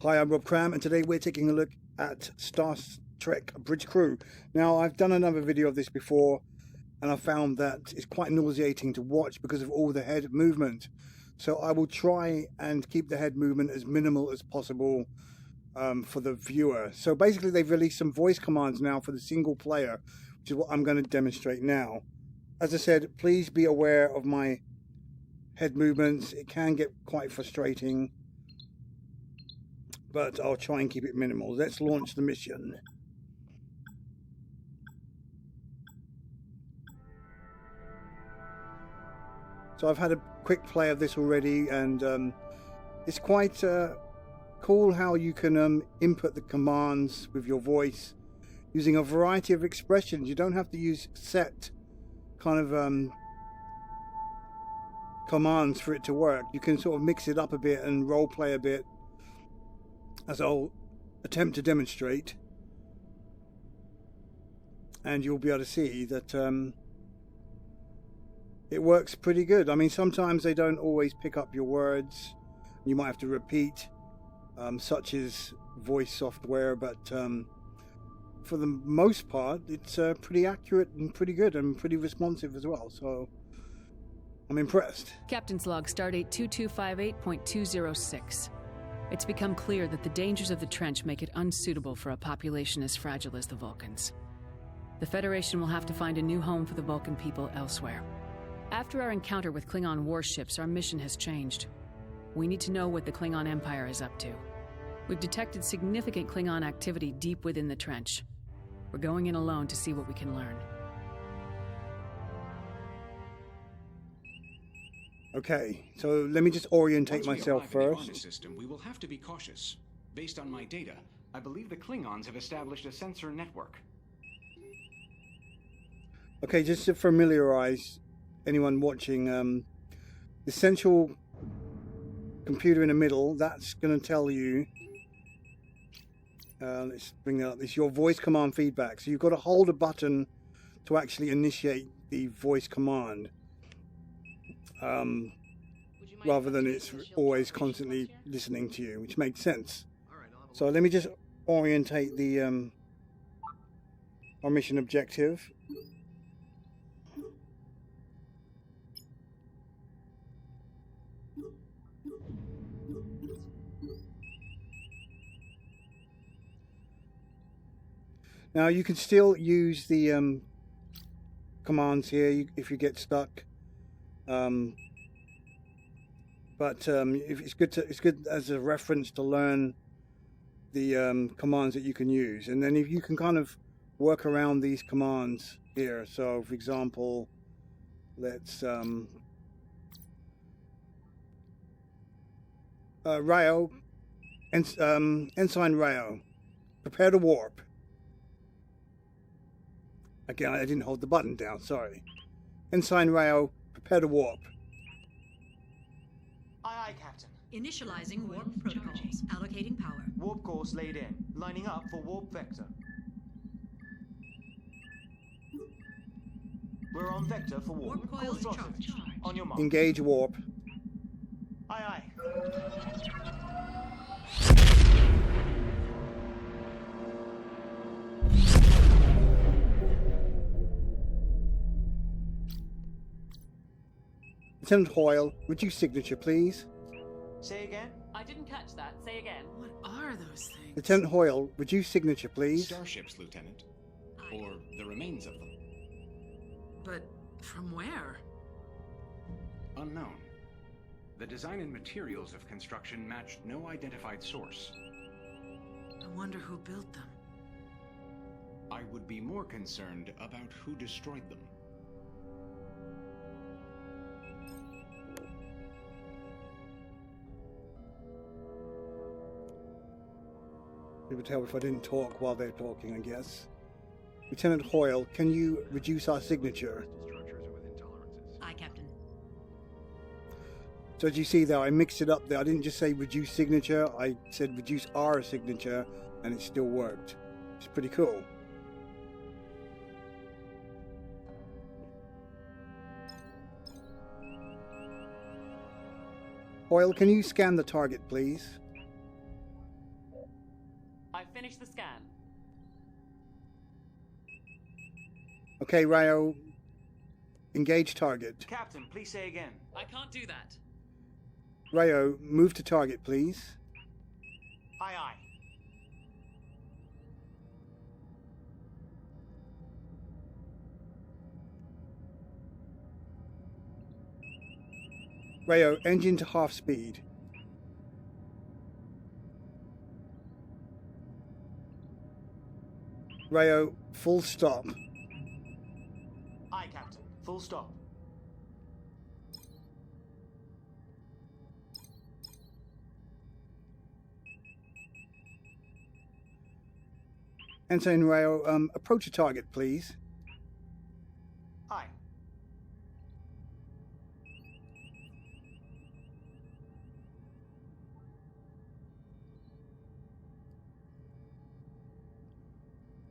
Hi, I'm Rob Cram, and today we're taking a look at Star Trek Bridge Crew. Now, I've done another video of this before, and I found that it's quite nauseating to watch because of all the head movement. So I will try and keep the head movement as minimal as possible for the viewer. So basically, they've released some voice commands now for the single player, which is what I'm going to demonstrate now. As I said, please be aware of my head movements. It can get quite frustrating, but I'll try and keep it minimal. Let's launch the mission. So I've had a quick play of this already, and it's quite cool how you can input the commands with your voice using a variety of expressions. You don't have to use set kind of commands for it to work. You can sort of mix it up a bit and role play a bit, as I'll attempt to demonstrate, and you'll be able to see that it works pretty good. I mean, sometimes they don't always pick up your words. You might have to repeat, such as voice software, but for the most part, it's pretty accurate and pretty good and pretty responsive as well. So I'm impressed. Captain's log, stardate 2258.206. It's become clear that the dangers of the trench make it unsuitable for a population as fragile as the Vulcans. The Federation will have to find a new home for the Vulcan people elsewhere. After our encounter with Klingon warships, our mission has changed. We need to know what the Klingon Empire is up to. We've detected significant Klingon activity deep within the trench. We're going in alone to see what we can learn. Okay, so let me just orientate myself first. In the system, we will have to be cautious. Based on my data, I believe the Klingons have established a sensor network. Okay, just to familiarize anyone watching, the central computer in the middle, that's going to tell you, let's bring that up, it's your voice command feedback. So you've got to hold a button to actually initiate the voice command, rather than it's always constantly listening to you, which makes sense. So let me just orientate the our mission objective. Now you can still use the commands here if you get stuck, but if it's good as a reference to learn the commands that you can use, and then if you can kind of work around these commands here. So, for example, let's Rayo, Ensign Rayo, prepare to warp. Again, I didn't hold the button down, sorry. Ensign Rayo, prepare to warp. Aye, aye, Captain. Initializing warp protocols. Allocating power. Warp course laid in. Lining up for warp vector. We're on vector for warp. Warp coils Course charged. on your mark. Engage warp. Aye, aye. Lieutenant Hoyle, would you signature, please? Say again? I didn't catch that. Say again. What are those things? Lieutenant Hoyle, would you signature, please? Starships, Lieutenant. Or the remains of them. But from where? Unknown. The design and materials of construction matched no identified source. I wonder who built them. I would be more concerned about who destroyed them. It would help if I didn't talk while they're talking, I guess. Lieutenant Hoyle, can you reduce our signature? Aye, Captain. So as you see there, I mixed it up there. I didn't just say reduce signature, I said reduce our signature, and it still worked. It's pretty cool. Hoyle, can you scan the target, please? finish the scan. Okay, Rayo. Engage target. Captain, please say again. I can't do that. Rayo, move to target, please. Aye, aye. Rayo, engine to half speed. Rayo, full stop. Aye, Captain. Full stop. Ensign Rayo, approach the target, please. Aye.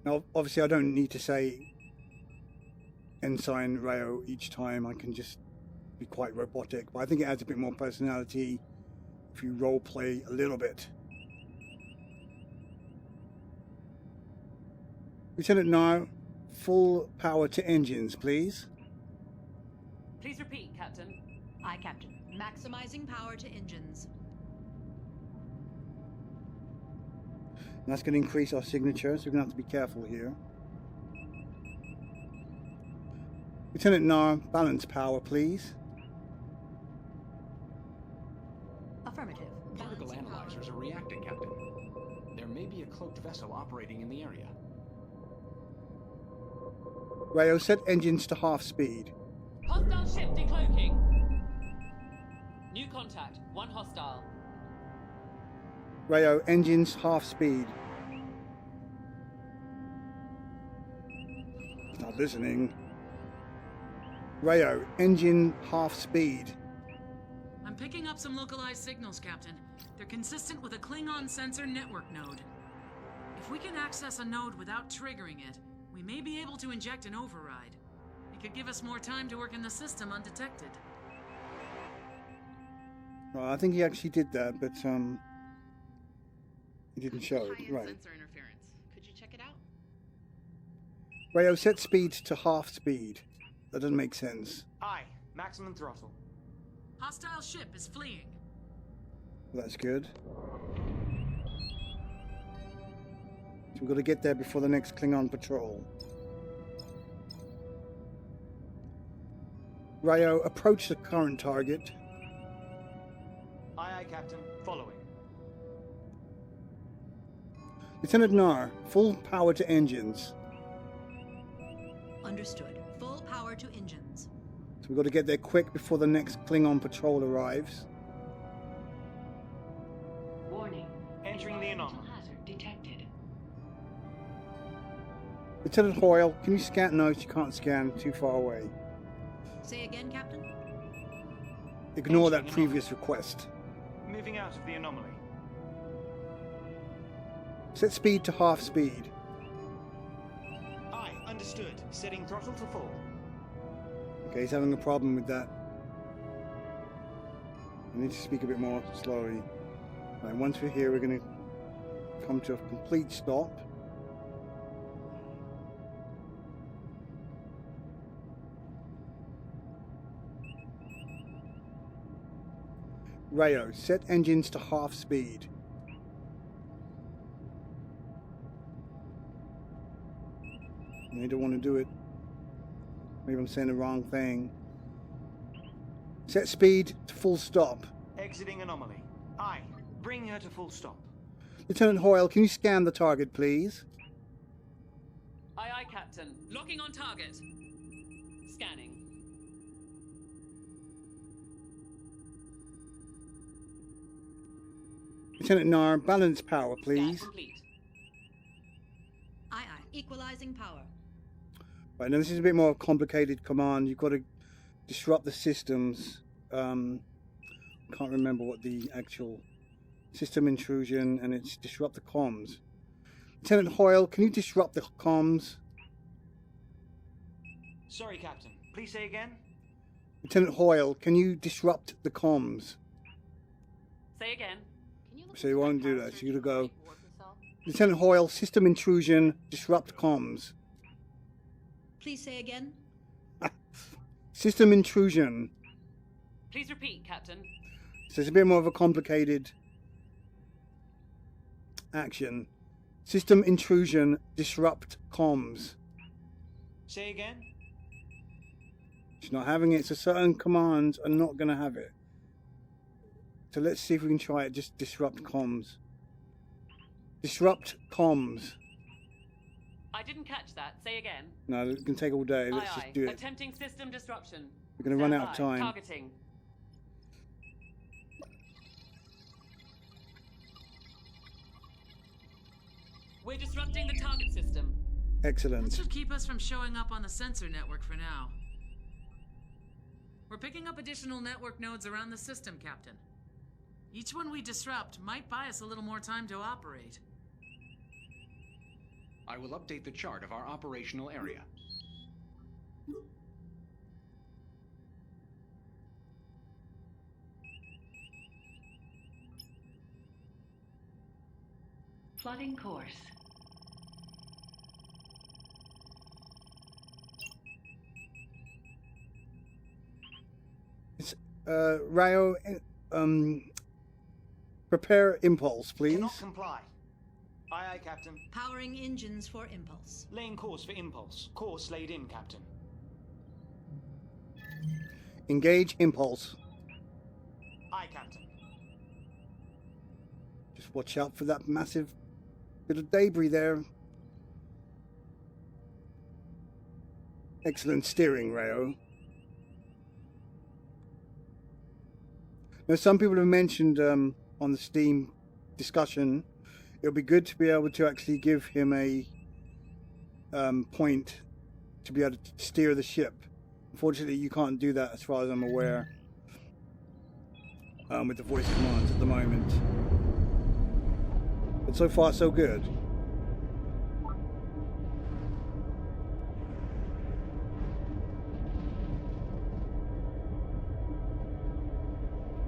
Now, obviously, I don't need to say Ensign Rayo each time. I can just be quite robotic, but I think it adds a bit more personality if you role play a little bit. Lieutenant Nile, full power to engines, please. Please repeat, Captain. Aye, Captain. Maximizing power to engines. And that's going to increase our signature, so we're going to have to be careful here. Lieutenant Nar, balance power, please. Affirmative. Particle Balancing power. analyzers are reacting, Captain. There may be a cloaked vessel operating in the area. Rayo, set engines to half speed. Hostile ship decloaking. New contact. One hostile. Rayo, engines half speed. He's not listening. Rayo, engine half speed. I'm picking up some localized signals, Captain. They're consistent with a Klingon sensor network node. If we can access a node without triggering it, we may be able to inject an override. It could give us more time to work in the system undetected. Well, I think he actually did that, but he didn't show it. Right. Sensor interference. Could you check it out? Rayo, set speed to half speed. That doesn't make sense. Aye. Maximum throttle. Hostile ship is fleeing. Well, that's good. So we've got to get there before the next Klingon patrol. Rayo, approach the current target. Aye, aye, Captain. Following. Lieutenant Nar, full power to engines. Understood. Full power to engines. So we've got to get there quick before the next Klingon patrol arrives. Warning. Entering the anomaly. Hazard detected. Lieutenant Hoyle, can you scan? No, you can't scan. Too far away. Say again, Captain. Ignore that previous request. Moving out of the anomaly. Set speed to half speed. Aye, understood. Setting throttle to full. Okay, he's having a problem with that. I need to speak a bit more slowly. Right, once we're here, we're going to come to a complete stop. Rayo, set engines to half speed. I don't want to do it. Maybe I'm saying the wrong thing. Set speed to full stop. Exiting anomaly. Aye. Bring her to full stop. Lieutenant Hoyle, can you scan the target, please? Aye, aye, Captain. Locking on target. Scanning. Lieutenant Nar, balance power, Scan please. complete. Aye, aye. Equalizing power. Right, now this is a bit more complicated command. You've got to disrupt the systems. Can't remember what the actual system intrusion, and it's disrupt the comms. Lieutenant Hoyle, can you disrupt the comms? Sorry, Captain. Please say again. Lieutenant Hoyle, can you disrupt the comms? Say again. So you won't do that. So you gotta go Lieutenant Hoyle, system intrusion, disrupt comms. Please say again. System intrusion. Please repeat, Captain. So it's a bit more of a complicated action. System intrusion, disrupt comms. Say again. She's not having it, so certain commands are not going to have it. So let's see if we can try it. Just disrupt comms. Disrupt comms. I didn't catch that. Say again. No, it can take all day. Let's just do it. Attempting system disruption. We're going to run out of Stand by. time. Targeting. We're disrupting the target system. That Excellent. should keep us from showing up on the sensor network for now. We're picking up additional network nodes around the system, Captain. Each one we disrupt might buy us a little more time to operate. I will update the chart of our operational area. Plotting course. It's, Ryo, prepare impulse, please. Cannot comply. Aye, aye, Captain. Powering engines for impulse. Laying course for impulse. Course laid in, Captain. Engage impulse. Aye, Captain. Just watch out for that massive bit of debris there. Excellent steering, Ryo. Now, some people have mentioned on the Steam discussion, it would be good to be able to actually give him a point to be able to steer the ship. Unfortunately, you can't do that as far as I'm aware with the voice commands at the moment. But so far, so good.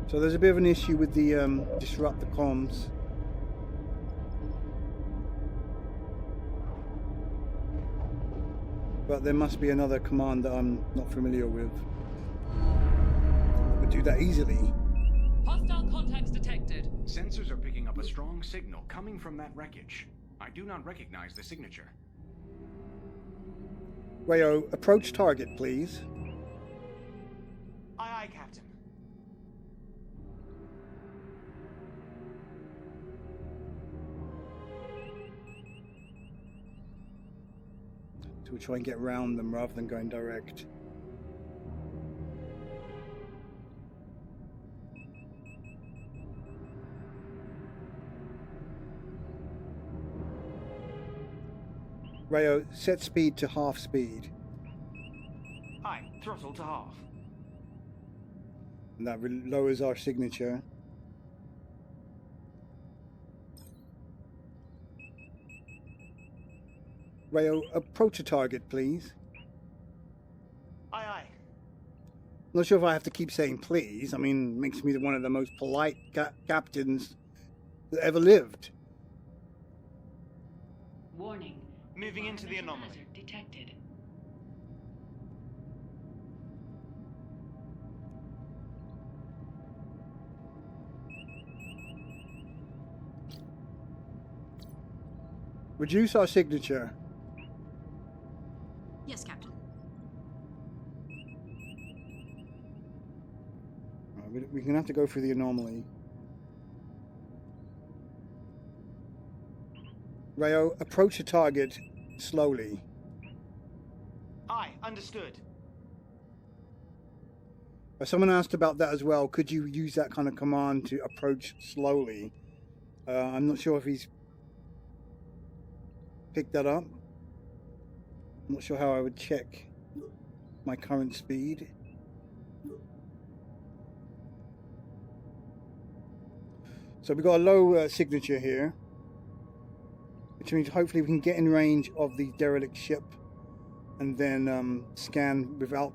So there's a bit of an issue with the disrupt the comms. But there must be another command that I'm not familiar with. I would do that easily. Hostile contacts detected. Sensors are picking up a strong signal coming from that wreckage. I do not recognize the signature. Ryo, approach target, please. Aye, aye, Captain. So we'll try and get around them rather than going direct. Ryo, set speed to half speed. Aye, throttle to half. And that lowers our signature. Ryo, approach a target, please. Aye, aye. I'm not sure if I have to keep saying please. I mean, it makes me one of the most polite captains that ever lived. Warning. Moving into the Environmental anomaly. hazard detected. Reduce our signature. Yes, Captain. We're going to have to go through the anomaly. Ryo, approach the target slowly. Aye, understood. Someone asked about that as well. Could you use that kind of command to approach slowly? I'm not sure if he's picked that up. I'm not sure how I would check my current speed. So we've got a low signature here, which means hopefully we can get in range of the derelict ship and then scan without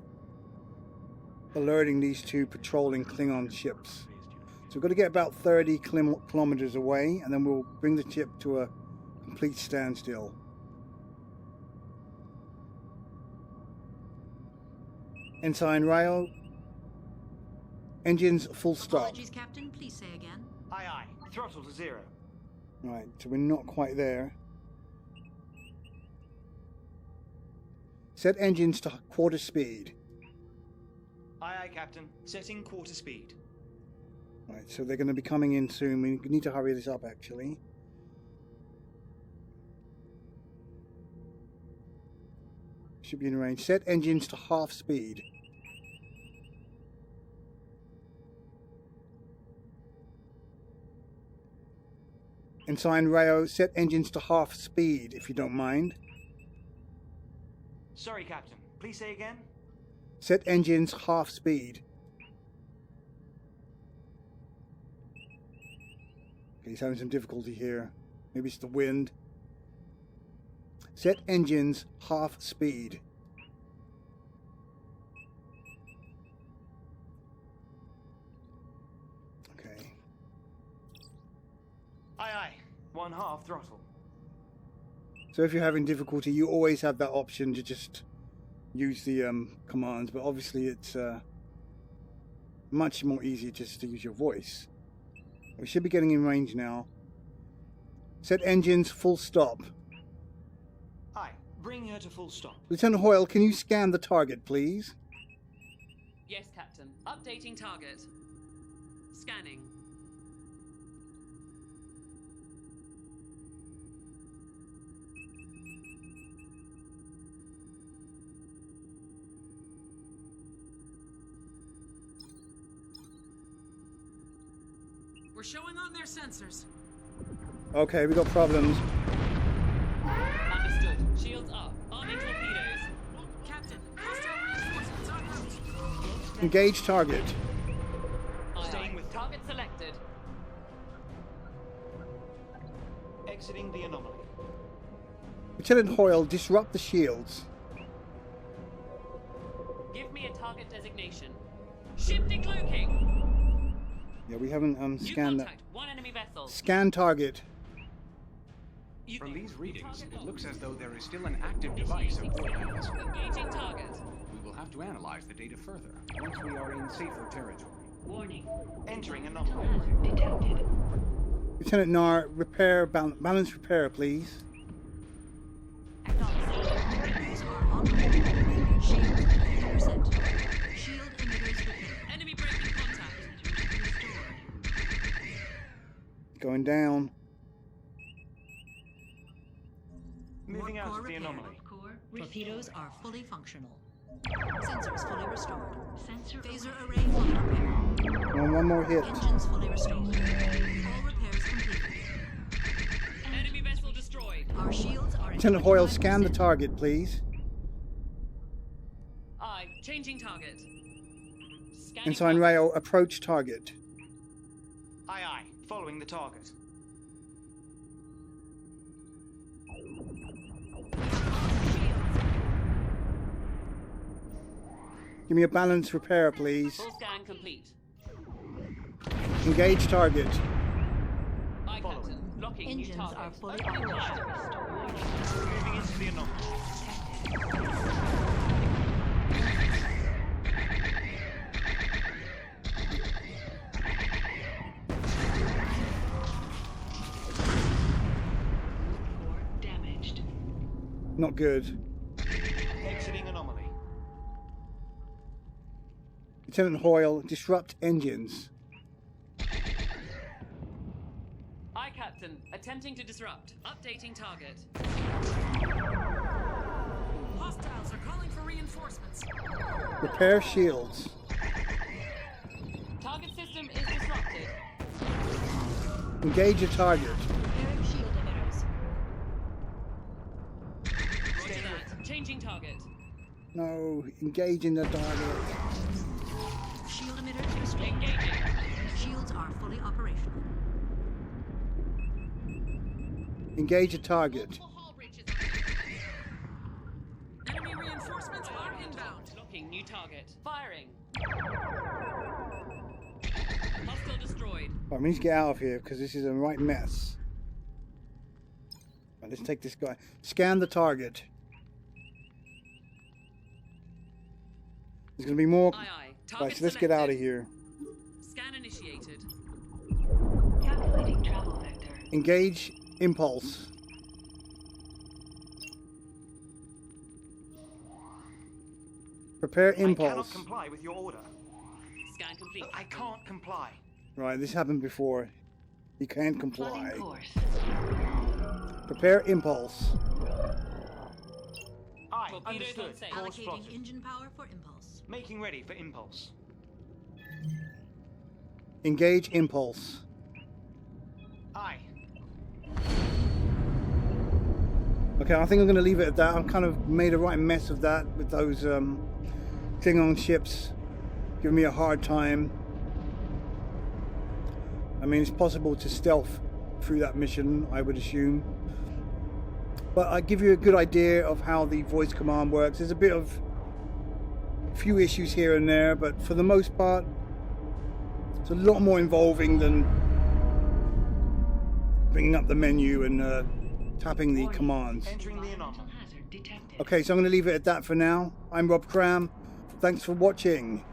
alerting these two patrolling Klingon ships. So we've got to get about 30 kilometers away, and then we'll bring the ship to a Complete standstill. Ensign rail. Engines full stop. Apologies, Captain. Please say again. Aye, aye. Throttle to 0. Right, so we're not quite there. Set engines to quarter speed. Aye, aye, Captain. Setting quarter speed. Right, so they're going to be coming in soon. We need to hurry this up, actually. Should be in range. Set engines to half speed. Ensign Rayo, set engines to half speed, if you don't mind. Sorry, Captain. Please say again. Set engines half speed. Okay, he's having some difficulty here. Maybe it's the wind. Set engines half speed. Okay. Aye, aye. 1/2 throttle. So if you're having difficulty, you always have that option to just use the commands, but obviously it's much more easier just to use your voice. We should be getting in range now. Set engines full stop. Aye. Bring her to full stop. Lieutenant Hoyle, can you scan the target, please? Yes, Captain. Updating target. Scanning. We're showing on their sensors. Okay, we got problems. Understood. Shields up. Arming torpedoes. Captain, hostile reinforcements en route. Engage target. Aye, Staying aye. with them. Target selected. Exiting the anomaly. Lieutenant Hoyle, disrupt the shields. Give me a target designation. Ship decloaking. Yeah, we haven't New scanned that. contact. One enemy vessel. Scan target. From these readings, it looks as though there is still an active device aboard that vessel. Engaging target. We will have to analyze the data further once we are in safer territory. Warning. Entering anomaly. Detected. Lieutenant Nar, repair, balance repair, please. Emitters are on board. Shield 50%. Shield emitters repaired. Enemy breaking contact. Going down. Moving Warp out core of the repaired. anomaly. Torpedoes are fully functional. Sensors fully restored. Phaser array fully repaired. One more hit. Engines fully restored. All repairs completed. Enemy vessel destroyed. Our shields are at Lieutenant Hoyle, 25%. scan the target, please. Aye. Changing target. Scanning Ensign target. Rayo, approach target. Aye, aye. Following the target. Give me a balance repair, please. Full scan complete. Engage target. Aye, Captain. Locking new Engines target. are fully Opening operational. fire. Moving into the anomaly. Core damaged. Not good. Exiting anomaly. Lieutenant Hoyle, disrupt engines. Aye, Captain. Attempting to disrupt. Updating target. Hostiles are calling for reinforcements. Repair shields. Target system is disrupted. Engage a target. Repairing shield emitters. Roger that. Changing target. No, engage in the target. Shield emitters restored. Engaging. Shields are fully operational. Engage a target. Multiple hull breaches. Enemy reinforcements are inbound. Locking new target. Firing. Hostile destroyed. Right, we need to get out of here because this is a right mess. Right, let's take this guy. Scan the target. There's going to be more. Aye, aye. Right, Target so let's get out of selected. here. Scan initiated. Calculating travel vector. Engage impulse. Prepare I cannot impulse. comply with your order. Scan complete. I can't comply. Right, this happened before. You can't comply. Plotting course. Prepare impulse. Aye, Torpedoes understood. on safe. Course Allocating plotted. engine power for impulse. Making ready for impulse. Engage impulse. Aye. Okay, I think I'm going to leave it at that. I've kind of made a right mess of that with those Klingon ships giving me a hard time. I mean, it's possible to stealth through that mission, I would assume. But I give you a good idea of how the voice command works. There's a few issues here and there, but for the most part, it's a lot more involving than bringing up the menu and tapping the commands. Entering the anomaly. Hazard detected. Okay, so I'm going to leave it at that for now. I'm Rob Cram. Thanks for watching.